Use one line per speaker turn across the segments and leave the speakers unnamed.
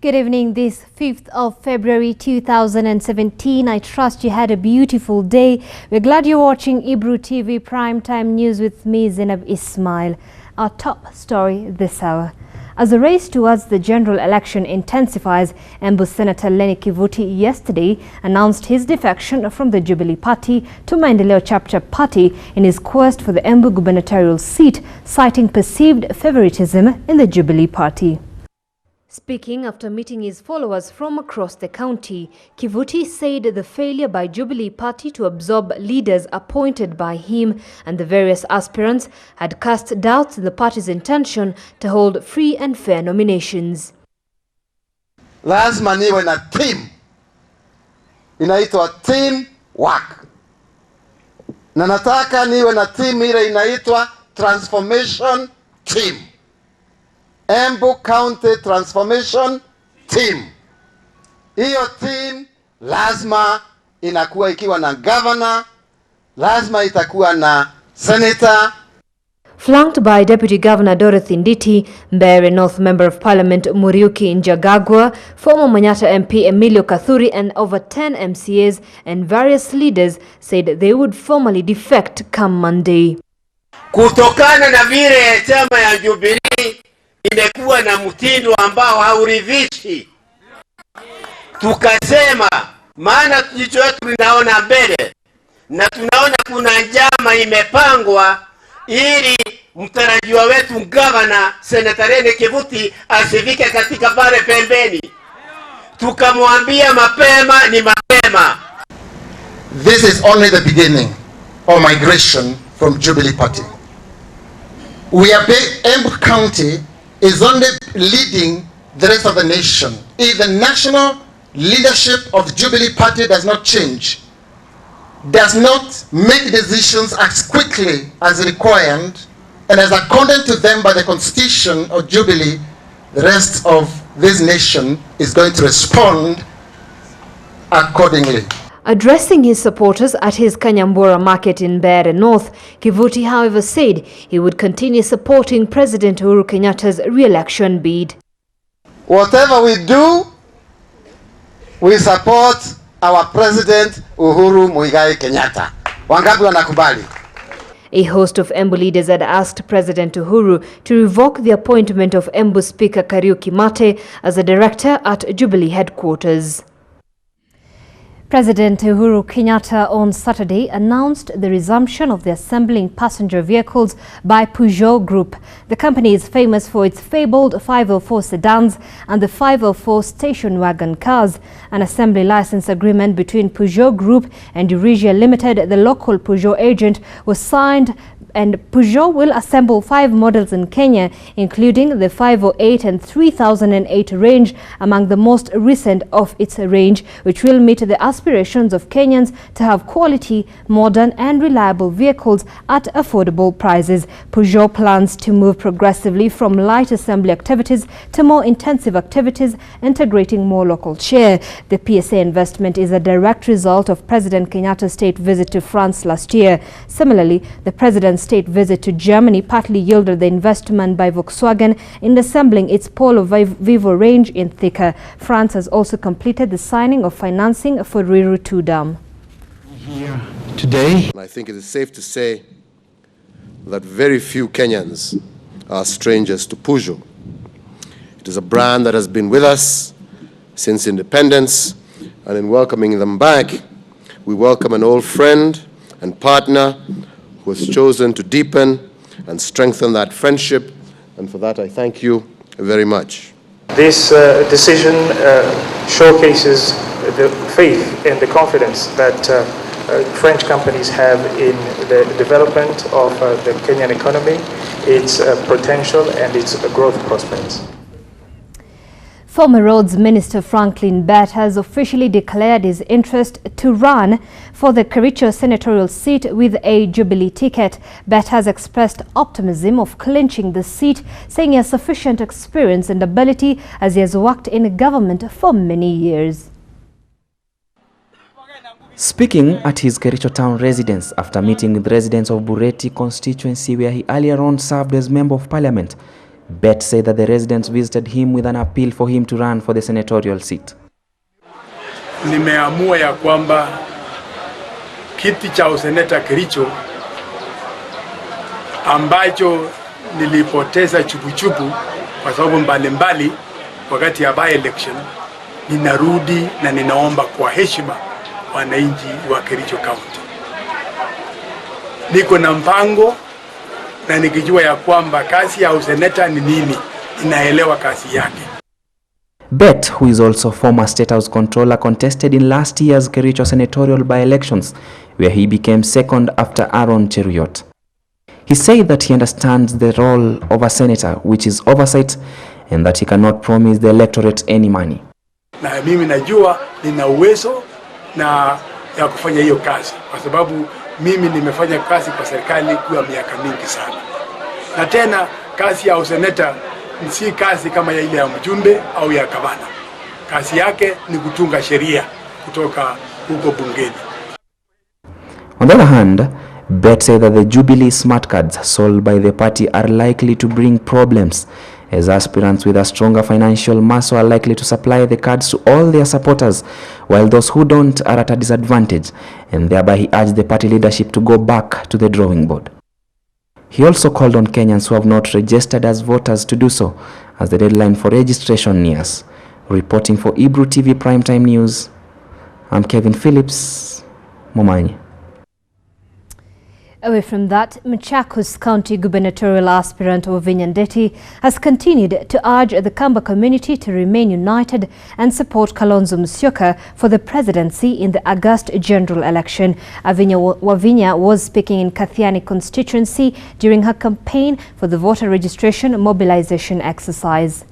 Good evening, this 5th of February 2017. I trust you had a beautiful day. We're glad you're watching Ibru TV Primetime News with me, Zainab Ismail. Our top story this hour. As the race towards the general election intensifies, Embu Senator Lenny KIVUTI yesterday announced his defection from the Jubilee Party to Untitled Chapter party in his quest for the Embu gubernatorial seat, citing perceived favoritism in the Jubilee Party. Speaking after meeting his followers from across the county, KIVUTI said the failure by Jubilee Party to absorb leaders appointed by him and the various aspirants had cast doubts in the party's intention to hold free and fair nominations.
Lazima niwe na team. Inaitwa team work. Na nataka niwe na team ile inaitwa transformation team. Embu County Transformation Team. Hiyo team lazima inakuwa ikiwa na governor, lazima itakuwa na senator.
Flanked by Deputy Governor Dorothy Nditi, Mbeere North Member of Parliament Muriuki Njagagwa, former Manyata MP Emilio Kathuri and over 10 MCAs and various leaders said they would formally defect come Monday.
Kutokana na vile chama ya Jubilee imekuwa na mtindo ambao hauridhishi, tukasema maana jicho letu linaona mbele na tunaona kuna njama imepangwa ili mtarajiwa wetu gavana Senator Lenny KIVUTI asifike katika pale pembeni. Tukamwambia mapema ni mapema.
This is only the beginning of migration from Jubilee Party. Embu County is only leading the rest of the nation. If the national leadership of the Jubilee Party does not change, does not make decisions as quickly as required and as according to them by the constitution of Jubilee, the rest of this nation is going to respond accordingly.
Addressing his supporters at his Kanyambora market in Mbeere North, KIVUTI, however, said he would continue supporting President Uhuru Kenyatta's re-election bid.
Whatever we do, we support our President Uhuru Muigai Kenyatta. Wangapi wanakubali?
A host of Embu leaders had asked President Uhuru to revoke the appointment of Embu Speaker Kariuki Mate as a director at Jubilee headquarters. President Uhuru Kenyatta on Saturday announced the resumption of the assembling passenger vehicles by Peugeot Group. The company is famous for its fabled 504 sedans and the 504 station wagon cars. An assembly license agreement between Peugeot Group and Eurasia Limited, the local Peugeot agent, was signed, and Peugeot will assemble 5 models in Kenya, including the 508 and 3008 range, among the most recent of its range, which will meet the aspirations of Kenyans to have quality, modern and reliable vehicles at affordable prices. Peugeot plans to move progressively from light assembly activities to more intensive activities, integrating more local share. The PSA investment is a direct result of President Kenyatta's state visit to France last year. Similarly, the president's state visit to Germany partly yielded the investment by Volkswagen in assembling its Polo Vivo range in Thika. France has also completed the signing of financing for Ruiru 2 Dam.
Here today,
I think it is safe to say that very few Kenyans are strangers to Peugeot. It is a brand that has been with us since independence, and in welcoming them back, we welcome an old friend and partner who has chosen to deepen and strengthen that friendship, and for that I thank you very much.
This decision showcases the faith and the confidence that French companies have in the development of the Kenyan economy, its potential and its growth prospects.
Former Roads Minister Franklin BETT has officially declared his interest to run for the Kericho senatorial seat with a Jubilee ticket. BETT has expressed optimism of clinching the seat, saying he has sufficient experience and ability as he has worked in government for many years.
speaking at his Kericho town residence after meeting with residents of Bureti constituency where he earlier on served as Member of Parliament, BETT said that the residents visited him with an appeal for him to run for the senatorial seat.
Nimeamua ya kwamba kiti cha useneta Kericho ambacho nilipoteza chupuchupu kwa sababu mbalimbali wakati ya by election, ninarudi na ninaomba kwa heshima wananchi wa Kericho County. Niko na mpango na nikijua ya kwamba kazi ya useneta ni nini, ninaelewa kazi yake.
BETT, who is also former State House Controller, contested in last year's Kericho senatorial by-elections, where he became second after Aaron Cheruyot. He said that he understands the role of a senator, which is oversight, and that he cannot promise the electorate any money.
Na mimi najua nina uwezo na ya kufanya hiyo kazi, kwa sababu mimi nimefanya kazi kwa serikali kwa miaka mingi sana. Na tena kazi ya useneta si kazi kama ya ile ya mjumbe au ya gavana. Kazi yake ni kutunga sheria kutoka huko bungeni.
On the other hand, BETT said that the Jubilee smart cards sold by the party are likely to bring problems, as aspirants with a stronger financial muscle are likely to supply the cards to all their supporters, while those who don't are at a disadvantage, and thereby he urged the party leadership to go back to the drawing board. He also called on Kenyans who have not registered as voters to do so, as the deadline for registration nears. Reporting for Ibru TV Primetime News, I'm Kevin Phillips, Momanyi.
Away from that, Machakos County gubernatorial aspirant Wavinya Ndeti has continued to urge the Kamba community to remain united and support Kalonzo Musyoka for the presidency in the August general election. Wavinya was speaking in Kathiani constituency during her campaign for the voter registration mobilization exercise.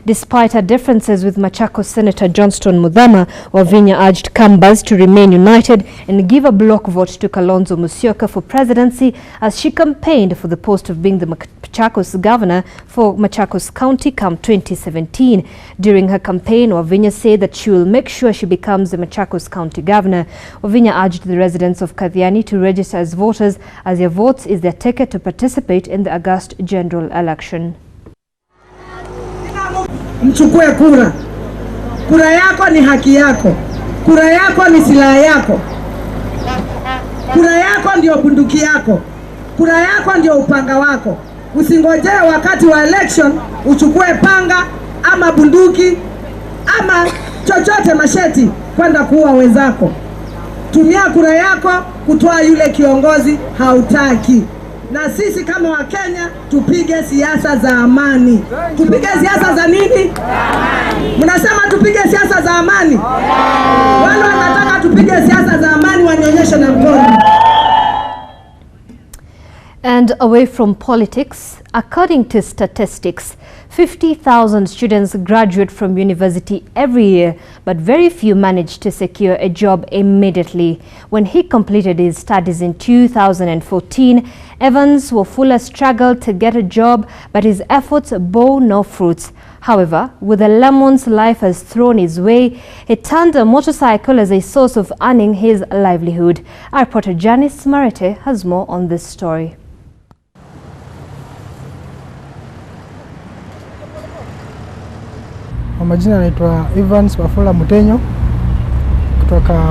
Despite her differences with Machakos Senator Johnston Muthama, Wavinya urged Kambas to remain united and give a block vote to Kalonzo Musyoka for presidency, as she campaigned for the post of being the Machakos governor for Machakos County come 2017. During her campaign, Wavinya said that she will make sure she becomes the Machakos County governor. Wavinya urged the residents of Kathiani to register as voters, as their votes is their ticket to participate in the August general election.
Mchukue kura. Kura yako ni haki yako. Kura yako ni silaha yako. Kura yako ndio bunduki yako. Kura yako ndio upanga wako. Usingojee wakati wa election uchukue panga ama bunduki ama chochote masheti kwenda kuua wenzako. Tumia kura yako kutoa yule kiongozi hautaki. Na sisi kama wa Kenya tupige siasa za amani. Tupige siasa za nini? Amani. Mnasema tupige siasa za amani? Wale wanataka tupige siasa za amani wanionyeshe na mkono.
And away from politics, according to statistics, 50,000 students graduate from university every year, but very few manage to secure a job immediately. When he completed his studies in 2014, Evans Wafula struggled to get a job, but his efforts bore no fruits. However, with the lemons life has thrown his way, he turned a motorcycle as a source of earning his livelihood. Our reporter Janice Marete has more on this story.
Kwa majina anaitwa Evans Wafula Mutenyo kutoka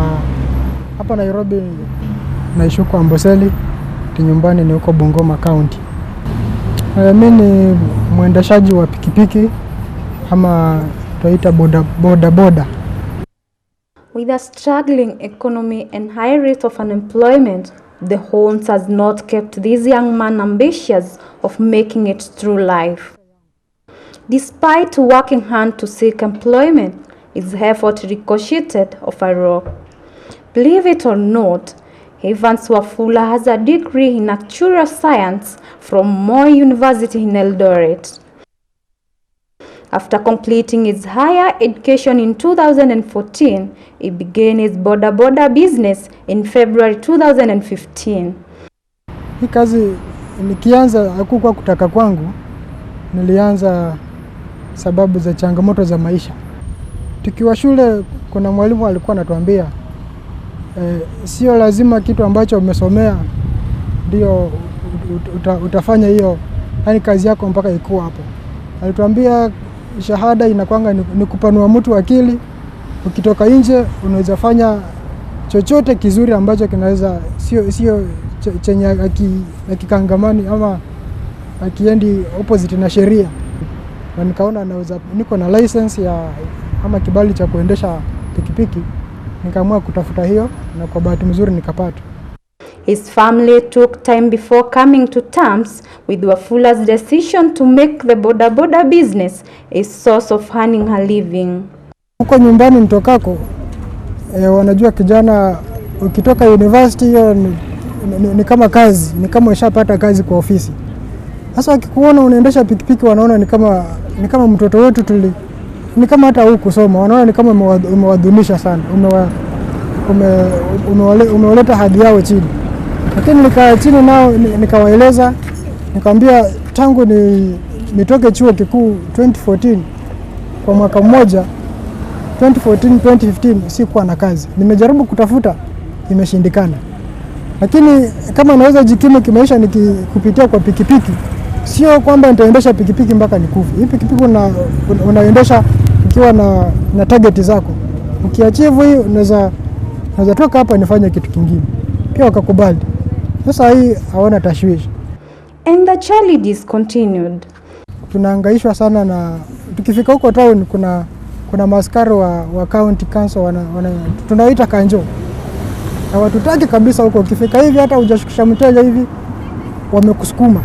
hapa Nairobi, naishi kwa Amboseli, nyumbani ni huko Bungoma County. Mimi ni mwendeshaji wa pikipiki ama tunaita boda.
With a struggling economy and high rate of unemployment, the Horns has not kept this young man ambitious of making it through life. Despite working hard to seek employment, his effort ricocheted off a rock. Believe it or not, Evans Wafula has a degree in natural science from Moi University in Eldoret. After completing his higher education in 2014, he began his boda business in February 2015.
Hii kazi nikianza hakukuwa kutaka kwangu, nilianza sababu za changamoto za maisha. Tukiwa shule kuna mwalimu alikuwa anatuambia sio lazima kitu ambacho umesomea ndio utafanya yani kazi yako mpaka ikuwa hapo. Alituambia shahada inakwanga ni kupanua mtu akili. Ukitoka nje unaweza fanya chochote kizuri ambacho kinaweza sio chenye akikangamani ama akiendi opposite na sheria. Na nikaona naweza niko na license ya ama kibali cha kuendesha pikipiki, nikaamua kutafuta hiyo na kwa bahati nzuri nikapata.
His family took time before coming to terms with Wafula's decision to make the boda business a source of earning a living.
Huko nyumbani nitokako, wanajua kijana ukitoka university hiyo ni kama kazi, ni kama ushapata kazi kwa ofisi. Sasa wakikuona unaendesha pikipiki wanaona ni kama mtoto wetu ni kama hata huku kusoma, wanaona ni kama umewadhunisha sana, umewaleta hadhi yao chini. Lakini nikaa chini nao nikawaeleza, nikamwambia tangu nitoke chuo kikuu 2014 kwa mwaka mmoja 2014-2015 sikuwa na kazi. Nimejaribu kutafuta, imeshindikana. Lakini kama naweza jikimu kimaisha kupitia kwa pikipiki, sio kwamba nitaendesha pikipiki mpaka nikufe. Hii pikipiki unaendesha ukiwa na target zako. Ukiachieve hii unaweza toka hapa nifanye kitu kingine. Pia wakakubali. Sasa hii hawana tashwishi.
And the challenges continued.
Tunahangaishwa sana na tukifika huko town kuna maskari wa county council tunaita kanjo. Na watutaki kabisa huko, ukifika hivi hata hujashukisha mteja hivi wamekusukuma.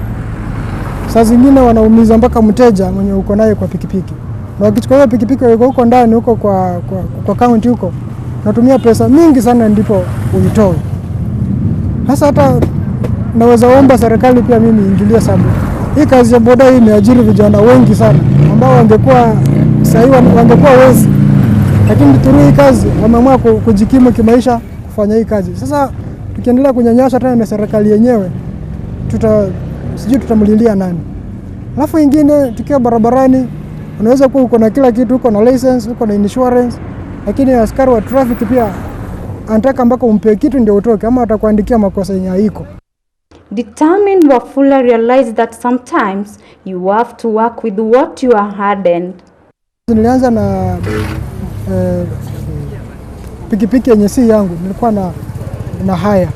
Saa zingine wanaumiza mpaka mteja mwenye uko naye kwa pikipiki. Na wakichukua hiyo pikipiki huko ndani huko kwa county huko, natumia pesa mingi sana ndipo uitoe. Sasa hata naweza omba serikali pia mimi ingilie sababu hii kazi ya boda hii imeajiri vijana wengi sana ambao wangekuwa sahi wangekuwa wezi, lakini hii kazi wameamua kujikimu kimaisha kufanya hii kazi. Sasa tukiendelea kunyanyasha tena na serikali yenyewe sijui tutamlilia nani. Alafu ingine tukiwa barabarani unaweza kuwa uko na kila kitu, uko na license, uko na insurance, lakini askari wa traffic pia anataka mpaka umpe kitu ndio utoke ama atakuandikia makosa yenye haiko.
Determined, Wafula realized that sometimes you have to work with what you are hardened.
Nilianza na pikipiki yenye si yangu, nilikuwa na haya.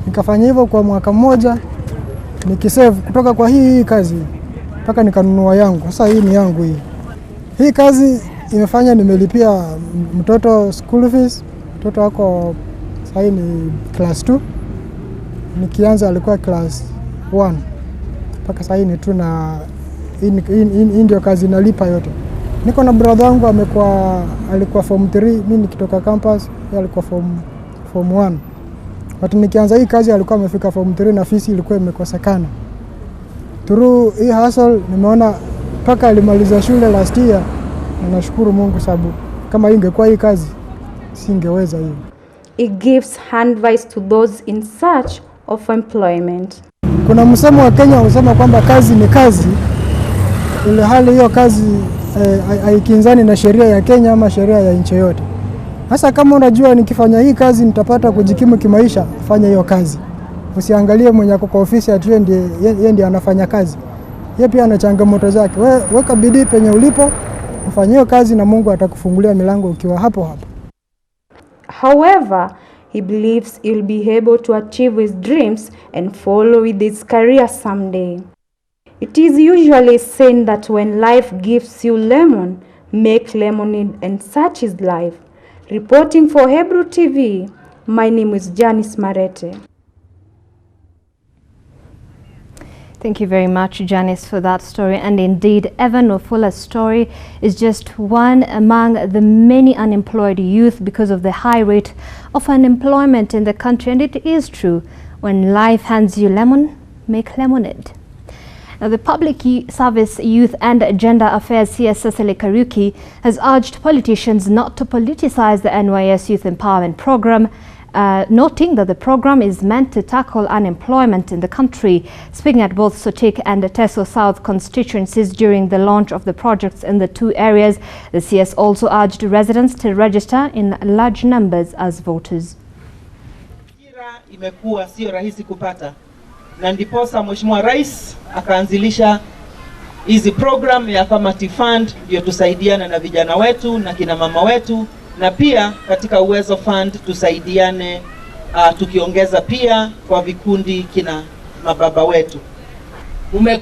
Nikafanya hivyo kwa mwaka mmoja, nikisave kutoka kwa hii kazi mpaka nikanunua yangu. Sasa hii ni yangu hii. Hii kazi imefanya nimelipia mtoto school fees. Mtoto wako sasa ni class 2. Nikianza alikuwa class 1. Mpaka sasa ni tu na hii ndio kazi nalipa yote. Niko na brother wangu alikuwa form 3, mimi nikitoka campus, yeye alikuwa form 1. But nikianza hii kazi alikuwa amefika form 3 na fees ilikuwa imekosekana. Through hii hustle nimeona mpaka alimaliza shule last year, na nashukuru Mungu sababu kama ingekuwa hii kazi singeweza hiyo.
It gives advice to those in search of employment.
Kuna msemo wa Kenya unasema kwamba kazi ni kazi, ile hali hiyo kazi haikinzani na sheria ya Kenya ama sheria ya nchi yote. Sasa kama unajua nikifanya hii kazi nitapata kujikimu kimaisha, fanya hiyo kazi. Usiangalie mwenye ako kwa ofisi ati yeye ndiye anafanya kazi. Yeye pia ana changamoto zake. Weka bidii penye ulipo, ufanye hiyo kazi na Mungu atakufungulia milango ukiwa hapo hapo.
However, he believes he'll be able to achieve his dreams and follow with his career someday. It is usually said that when life gives you lemon, make lemonade, and such is life. Reporting for Hebrew TV, my name is Janice Marete.
Thank you very much, Janice, for that story. And indeed, Evan Wafula's story is just one among the many unemployed youth because of the high rate of unemployment in the country. And it is true, when life hands you lemon, make lemonade. Now, the Public Service, Youth and Gender Affairs CS Cecily Kariuki has urged politicians not to politicize the NYS Youth Empowerment Program, noting that the program is meant to tackle unemployment in the country. Speaking at both Sotik and Teso South constituencies during the launch of the projects in the two areas, the CS also urged residents to register in large numbers as voters.
Imekuwa sio rahisi kupata. na ndiposa Mheshimiwa Rais akaanzilisha hizi program ya Affirmative Fund ndio tusaidiane na vijana wetu na kina mama wetu, na pia katika Uwezo Fund tusaidiane tukiongeza pia kwa vikundi kina mababa wetu.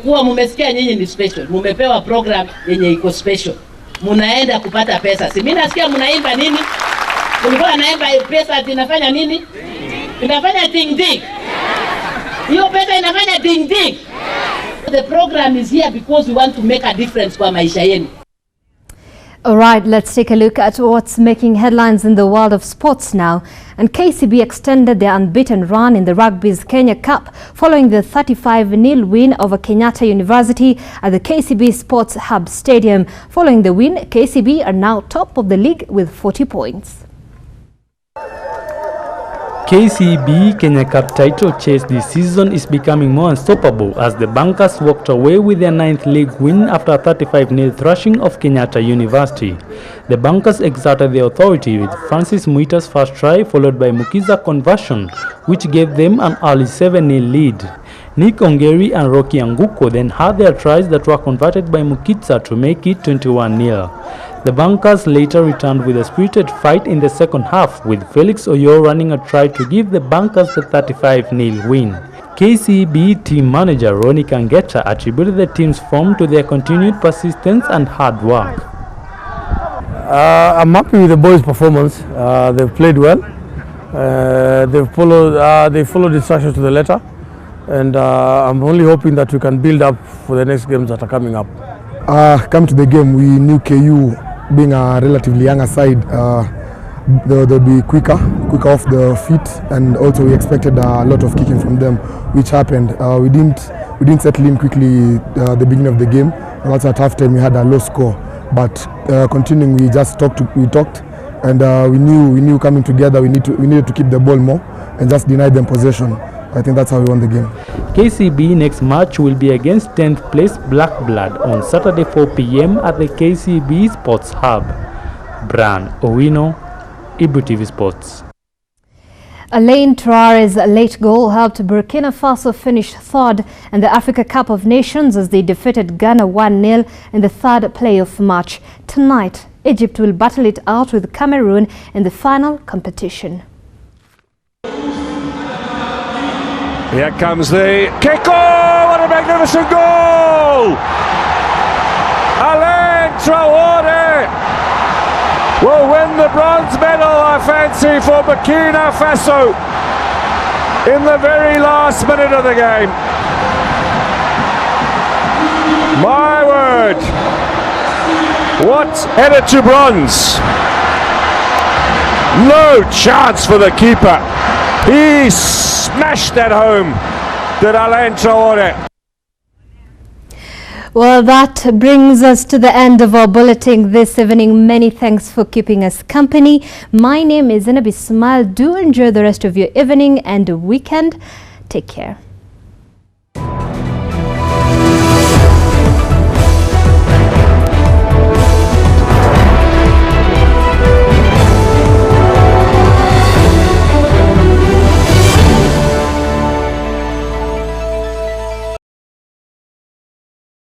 Mumesikia nyinyi ni special, mumepewa program yenye iko special, munaenda kupata pesa. Si mimi nasikia munaimba nini? Kulikuwa naimba pesa inafanya nini? Inafanya ding ding. Hiyo pesa inafanya ding ding. The program is here because we want to make a difference kwa maisha yenu.
All right, let's take a look at what's making headlines in the world of sports now. And KCB extended their unbeaten run in the Rugby's Kenya Cup following the 35-0 win over Kenyatta University at the KCB Sports Hub Stadium. Following the win, KCB are now top of the league with 40 points.
KCB Kenya Cup title chase this season is becoming more unstoppable as the Bankers walked away with their 9th league win after a 35-0 thrashing of Kenyatta University. The Bankers exerted their authority with Francis Muita's first try followed by Mukiza's conversion, which gave them an early 7-0 lead. Nick Ongeri and Rocky Anguko then had their tries that were converted by Mukiza to make it 21-0. The Bankers later returned with a spirited fight in the second half, with Felix Oyo running a try to give the Bankers the 35-0 win. KCB team manager Ronnie Kangeta attributed the team's form to their continued persistence and hard work.
I'm happy with the boys' performance. They've played well. They followed instructions to the letter, and I'm only hoping that we can build up for the next games that are coming up.
Come to the game, we knew KU being a relatively younger side, they'll be quicker off the feet, and also we expected a lot of kicking from them, which happened. We didn't settle in quickly the beginning of the game, and also at halftime we had a low score. But continuing, we just talked, and we knew coming together we needed to keep the ball more and just deny them possession. I think that's how we won the game.
KCB next match will be against 10th place Black Blood on Saturday 4 p.m. at the KCB Sports Hub. Bran Owino, KIVUTI Sports.
Alain Traore's late goal helped Burkina Faso finish third in the Africa Cup of Nations as they defeated Ghana 1-0 in the third playoff match. Tonight, Egypt will battle it out with Cameroon in the final competition.
Here comes the kick. Oh, what a magnificent goal! Alain Traore will win the bronze medal, I fancy, for Burkina Faso in the very last minute of the game. My word, what headed to bronze. No chance for the keeper. He smashed that home, did Alain Traore.
Well, that brings us to the end of our bulletin this evening. Many thanks for keeping us company. My name is Zainab Ismail. Do enjoy the rest of your evening and weekend. Take care.